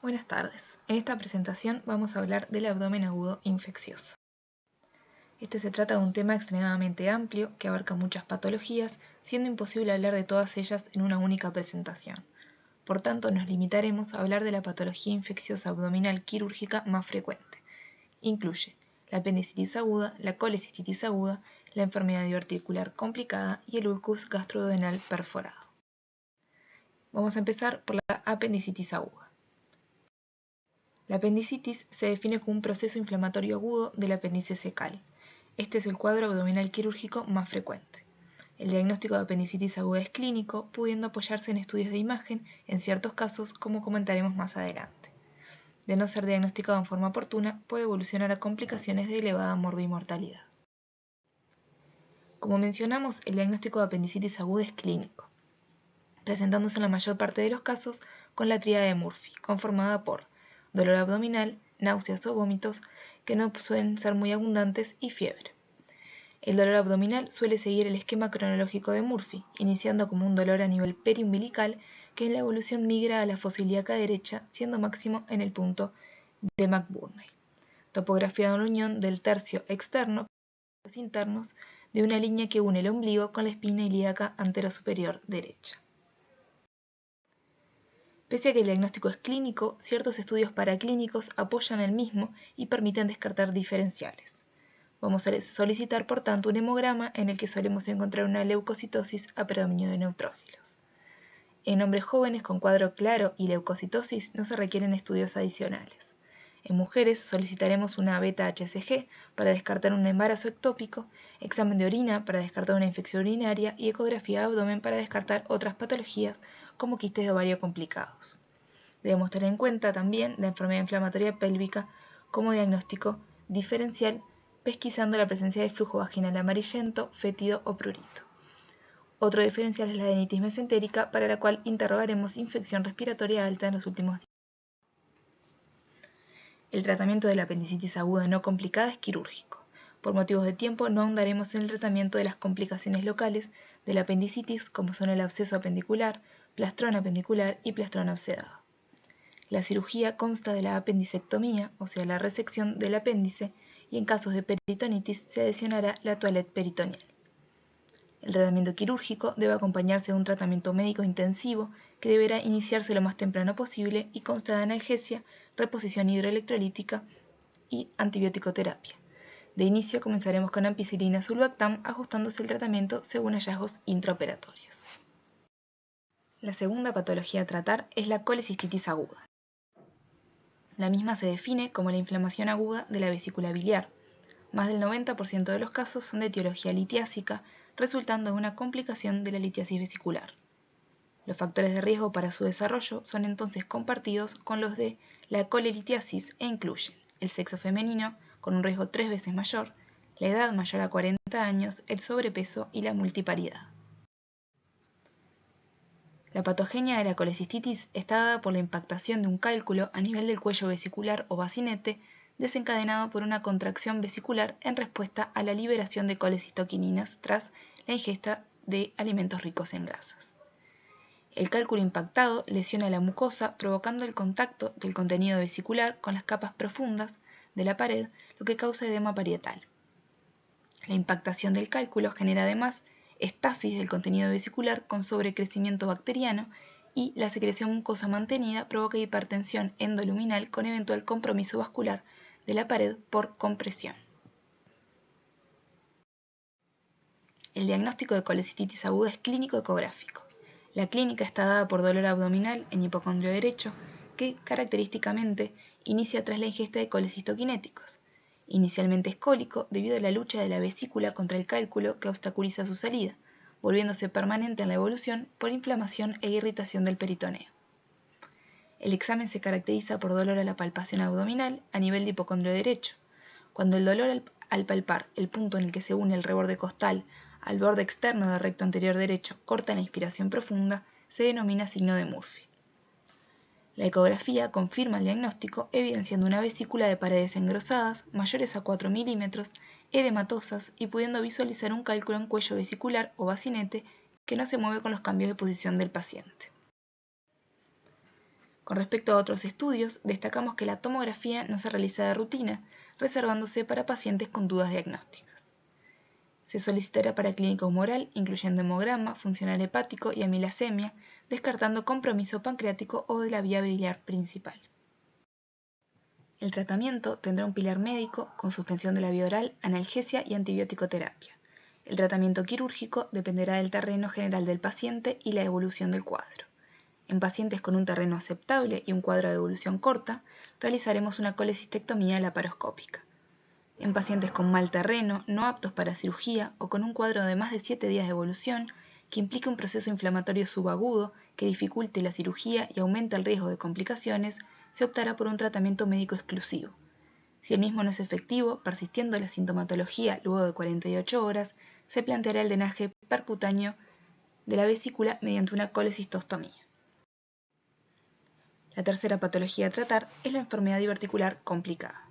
Buenas tardes. En esta presentación vamos a hablar del abdomen agudo infeccioso. Este se trata de un tema extremadamente amplio que abarca muchas patologías, siendo imposible hablar de todas ellas en una única presentación. Por tanto, nos limitaremos a hablar de la patología infecciosa abdominal quirúrgica más frecuente. Incluye la apendicitis aguda, la colecistitis aguda, la enfermedad diverticular complicada y el ulcus gastroduodenal perforado. Vamos a empezar por la apendicitis aguda. La apendicitis se define como un proceso inflamatorio agudo del apéndice secal. Este es el cuadro abdominal quirúrgico más frecuente. El diagnóstico de apendicitis aguda es clínico, pudiendo apoyarse en estudios de imagen, en ciertos casos, como comentaremos más adelante. De no ser diagnosticado en forma oportuna, puede evolucionar a complicaciones de elevada morbimortalidad. Como mencionamos, el diagnóstico de apendicitis aguda es clínico, presentándose en la mayor parte de los casos con la tríada de Murphy, conformada por dolor abdominal, náuseas o vómitos, que no suelen ser muy abundantes, y fiebre. El dolor abdominal suele seguir el esquema cronológico de Murphy, iniciando como un dolor a nivel periumbilical que en la evolución migra a la fosa ilíaca derecha, siendo máximo en el punto de McBurney. Topografía de la unión del tercio externo con los internos de una línea que une el ombligo con la espina ilíaca anterosuperior derecha. Pese a que el diagnóstico es clínico, ciertos estudios paraclínicos apoyan el mismo y permiten descartar diferenciales. Vamos a solicitar, por tanto, un hemograma en el que solemos encontrar una leucocitosis a predominio de neutrófilos. En hombres jóvenes con cuadro claro y leucocitosis no se requieren estudios adicionales. En mujeres solicitaremos una beta-HCG para descartar un embarazo ectópico, examen de orina para descartar una infección urinaria y ecografía de abdomen para descartar otras patologías como quistes de ovario complicados. Debemos tener en cuenta también la enfermedad inflamatoria pélvica como diagnóstico diferencial, pesquisando la presencia de flujo vaginal amarillento, fétido o prurito. Otro diferencial es la adenitis mesentérica, para la cual interrogaremos infección respiratoria alta en los últimos días. El tratamiento de la apendicitis aguda no complicada es quirúrgico. Por motivos de tiempo no ahondaremos en el tratamiento de las complicaciones locales de la apendicitis, como son el absceso apendicular, plastrón apendicular y plastrón abscedado. La cirugía consta de la apendicectomía, o sea, la resección del apéndice, y en casos de peritonitis se adicionará la toilette peritoneal. El tratamiento quirúrgico debe acompañarse de un tratamiento médico intensivo que deberá iniciarse lo más temprano posible y consta de analgesia, reposición hidroelectrolítica y antibiótico-terapia. De inicio comenzaremos con ampicilina sulbactam, ajustándose el tratamiento según hallazgos intraoperatorios. La segunda patología a tratar es la colecistitis aguda. La misma se define como la inflamación aguda de la vesícula biliar. Más del 90% de los casos son de etiología litiásica, resultando de una complicación de la litiasis vesicular. Los factores de riesgo para su desarrollo son entonces compartidos con los de la colelitiasis e incluyen el sexo femenino, con un riesgo 3 veces mayor, la edad mayor a 40 años, el sobrepeso y la multiparidad. La patogenia de la colecistitis está dada por la impactación de un cálculo a nivel del cuello vesicular o bacinete, desencadenado por una contracción vesicular en respuesta a la liberación de colecitoquininas tras la ingesta de alimentos ricos en grasas. El cálculo impactado lesiona la mucosa, provocando el contacto del contenido vesicular con las capas profundas de la pared, lo que causa edema parietal. La impactación del cálculo genera además estasis del contenido vesicular con sobrecrecimiento bacteriano, y la secreción mucosa mantenida provoca hipertensión endoluminal con eventual compromiso vascular de la pared por compresión. El diagnóstico de colecistitis aguda es clínico ecográfico. La clínica está dada por dolor abdominal en hipocondrio derecho, que característicamente inicia tras la ingesta de colecistoquinéticos. Inicialmente es cólico debido a la lucha de la vesícula contra el cálculo que obstaculiza su salida, volviéndose permanente en la evolución por inflamación e irritación del peritoneo. El examen se caracteriza por dolor a la palpación abdominal a nivel de hipocondrio derecho. Cuando el dolor al palpar el punto en el que se une el reborde costal al borde externo del recto anterior derecho corta la inspiración profunda, se denomina signo de Murphy. La ecografía confirma el diagnóstico, evidenciando una vesícula de paredes engrosadas, mayores a 4 milímetros, edematosas, y pudiendo visualizar un cálculo en cuello vesicular o bacinete que no se mueve con los cambios de posición del paciente. Con respecto a otros estudios, destacamos que la tomografía no se realiza de rutina, reservándose para pacientes con dudas diagnósticas. Se solicitará para clínica humoral, incluyendo hemograma, funcional hepático y amilasemia, descartando compromiso pancreático o de la vía biliar principal. El tratamiento tendrá un pilar médico con suspensión de la vía oral, analgesia y antibiótico-terapia. El tratamiento quirúrgico dependerá del terreno general del paciente y la evolución del cuadro. En pacientes con un terreno aceptable y un cuadro de evolución corta, realizaremos una colecistectomía laparoscópica. En pacientes con mal terreno, no aptos para cirugía o con un cuadro de más de 7 días de evolución, que implique un proceso inflamatorio subagudo que dificulte la cirugía y aumente el riesgo de complicaciones, se optará por un tratamiento médico exclusivo. Si el mismo no es efectivo, persistiendo la sintomatología luego de 48 horas, se planteará el drenaje percutáneo de la vesícula mediante una colecistostomía. La tercera patología a tratar es la enfermedad diverticular complicada.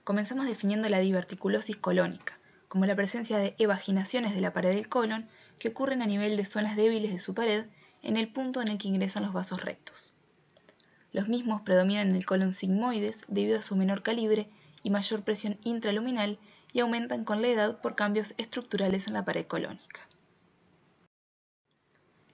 Comenzamos definiendo la diverticulosis colónica, como la presencia de evaginaciones de la pared del colon que ocurren a nivel de zonas débiles de su pared en el punto en el que ingresan los vasos rectos. Los mismos predominan en el colon sigmoides debido a su menor calibre y mayor presión intraluminal y aumentan con la edad por cambios estructurales en la pared colónica.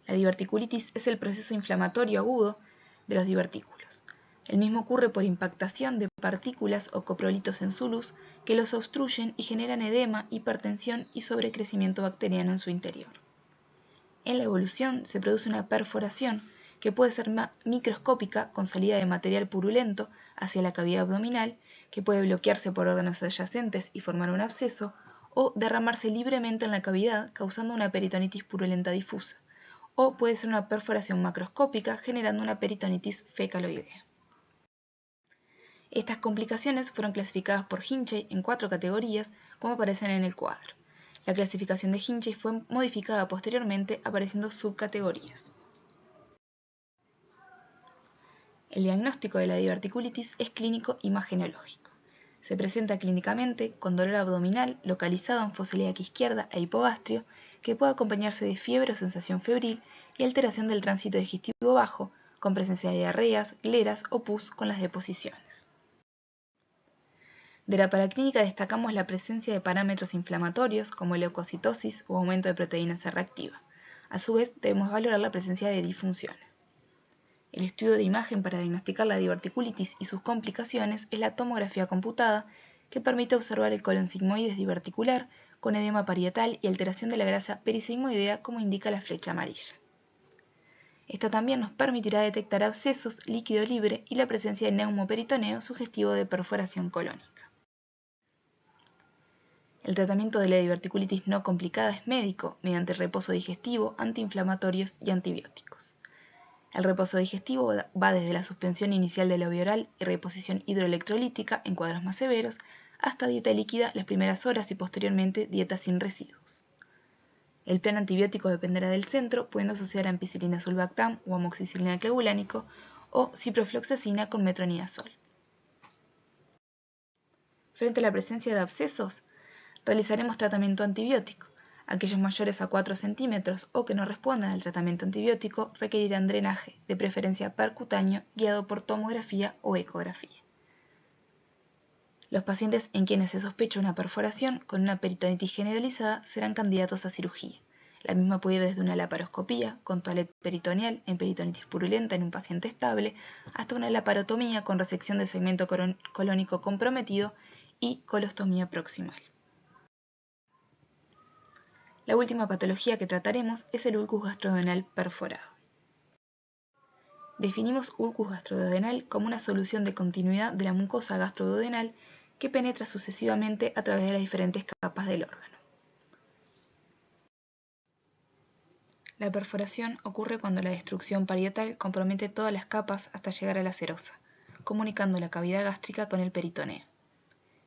La diverticulitis es el proceso inflamatorio agudo de los divertículos. El mismo ocurre por impactación de partículas o coprolitos en su luz que los obstruyen y generan edema, hipertensión y sobrecrecimiento bacteriano en su interior. En la evolución se produce una perforación que puede ser microscópica con salida de material purulento hacia la cavidad abdominal, que puede bloquearse por órganos adyacentes y formar un absceso, o derramarse libremente en la cavidad causando una peritonitis purulenta difusa, o puede ser una perforación macroscópica generando una peritonitis fecaloidea. Estas complicaciones fueron clasificadas por Hinchey en 4 categorías, como aparecen en el cuadro. La clasificación de Hinchey fue modificada posteriormente apareciendo subcategorías. El diagnóstico de la diverticulitis es clínico imagenológico. Se presenta clínicamente con dolor abdominal localizado en fosa ilíaca izquierda e hipogastrio, que puede acompañarse de fiebre o sensación febril y alteración del tránsito digestivo bajo, con presencia de diarreas, gleras o pus con las deposiciones. De la paraclínica destacamos la presencia de parámetros inflamatorios como leucocitosis o aumento de proteína C reactiva. A su vez, debemos valorar la presencia de disfunciones. El estudio de imagen para diagnosticar la diverticulitis y sus complicaciones es la tomografía computada, que permite observar el colon sigmoides diverticular con edema parietal y alteración de la grasa perisigmoidea como indica la flecha amarilla. Esta también nos permitirá detectar abscesos, líquido libre y la presencia de neumoperitoneo sugestivo de perforación colónica. El tratamiento de la diverticulitis no complicada es médico, mediante reposo digestivo, antiinflamatorios y antibióticos. El reposo digestivo va desde la suspensión inicial de la vía oral y reposición hidroelectrolítica en cuadros más severos, hasta dieta líquida las primeras horas y posteriormente dieta sin residuos. El plan antibiótico dependerá del centro, pudiendo asociar ampicilina sulbactam o amoxicilina clavulánico o ciprofloxacina con metronidazol. Frente a la presencia de abscesos, realizaremos tratamiento antibiótico. Aquellos mayores a 4 centímetros o que no respondan al tratamiento antibiótico requerirán drenaje, de preferencia percutáneo, guiado por tomografía o ecografía. Los pacientes en quienes se sospecha una perforación con una peritonitis generalizada serán candidatos a cirugía. La misma puede ir desde una laparoscopía con toilette peritoneal en peritonitis purulenta en un paciente estable hasta una laparotomía con resección del segmento colónico comprometido y colostomía proximal. La última patología que trataremos es el ulcus gastroduodenal perforado. Definimos ulcus gastroduodenal como una solución de continuidad de la mucosa gastroduodenal que penetra sucesivamente a través de las diferentes capas del órgano. La perforación ocurre cuando la destrucción parietal compromete todas las capas hasta llegar a la serosa, comunicando la cavidad gástrica con el peritoneo.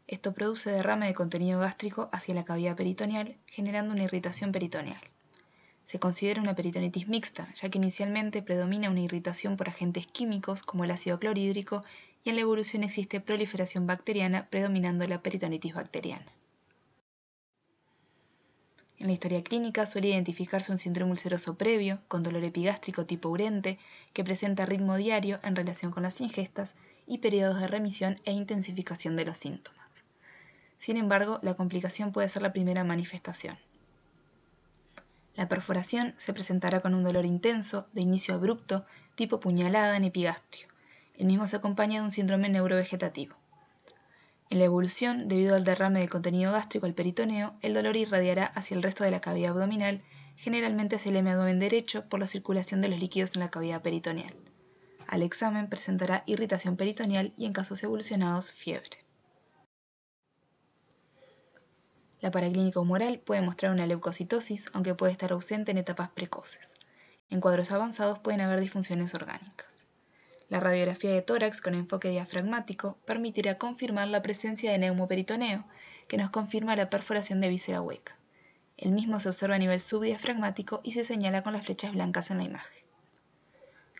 Esto produce derrame de contenido gástrico hacia la cavidad peritoneal, generando una irritación peritoneal. Se considera una peritonitis mixta, ya que inicialmente predomina una irritación por agentes químicos como el ácido clorhídrico y en la evolución existe proliferación bacteriana predominando la peritonitis bacteriana. En la historia clínica suele identificarse un síndrome ulceroso previo, con dolor epigástrico tipo urente, que presenta ritmo diario en relación con las ingestas y periodos de remisión e intensificación de los síntomas. Sin embargo, la complicación puede ser la primera manifestación. La perforación se presentará con un dolor intenso, de inicio abrupto, tipo puñalada en epigastrio. El mismo se acompaña de un síndrome neurovegetativo. En la evolución, debido al derrame del contenido gástrico al peritoneo, el dolor irradiará hacia el resto de la cavidad abdominal, generalmente hacia el hemiabdomen derecho por la circulación de los líquidos en la cavidad peritoneal. Al examen presentará irritación peritoneal y en casos evolucionados fiebre. La paraclínica humoral puede mostrar una leucocitosis, aunque puede estar ausente en etapas precoces. En cuadros avanzados pueden haber disfunciones orgánicas. La radiografía de tórax con enfoque diafragmático permitirá confirmar la presencia de neumoperitoneo, que nos confirma la perforación de víscera hueca. El mismo se observa a nivel subdiafragmático y se señala con las flechas blancas en la imagen.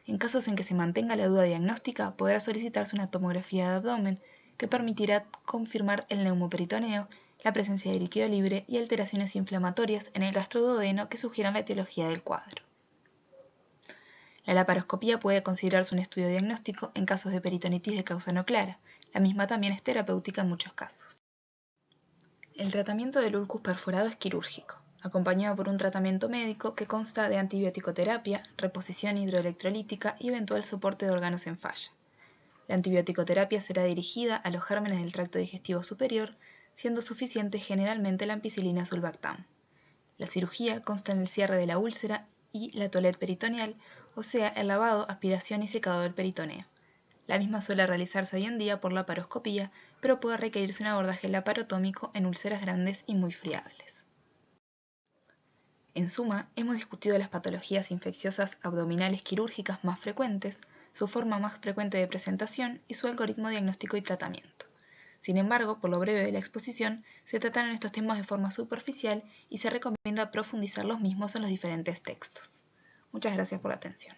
En casos en que se mantenga la duda diagnóstica, podrá solicitarse una tomografía de abdomen que permitirá confirmar el neumoperitoneo, la presencia de líquido libre y alteraciones inflamatorias en el gastroduodeno que sugieran la etiología del cuadro. La laparoscopía puede considerarse un estudio diagnóstico en casos de peritonitis de causa no clara. La misma también es terapéutica en muchos casos. El tratamiento del ulcus perforado es quirúrgico, acompañado por un tratamiento médico que consta de antibiótico-terapia, reposición hidroelectrolítica y eventual soporte de órganos en falla. La antibiótico-terapia será dirigida a los gérmenes del tracto digestivo superior, siendo suficiente generalmente la ampicilina sulbactam. La cirugía consta en el cierre de la úlcera y la toilette peritoneal, o sea, el lavado, aspiración y secado del peritoneo. La misma suele realizarse hoy en día por laparoscopía, pero puede requerirse un abordaje laparotómico en úlceras grandes y muy friables. En suma, hemos discutido las patologías infecciosas abdominales quirúrgicas más frecuentes, su forma más frecuente de presentación y su algoritmo diagnóstico y tratamiento. Sin embargo, por lo breve de la exposición, se trataron estos temas de forma superficial y se recomienda profundizar los mismos en los diferentes textos. Muchas gracias por la atención.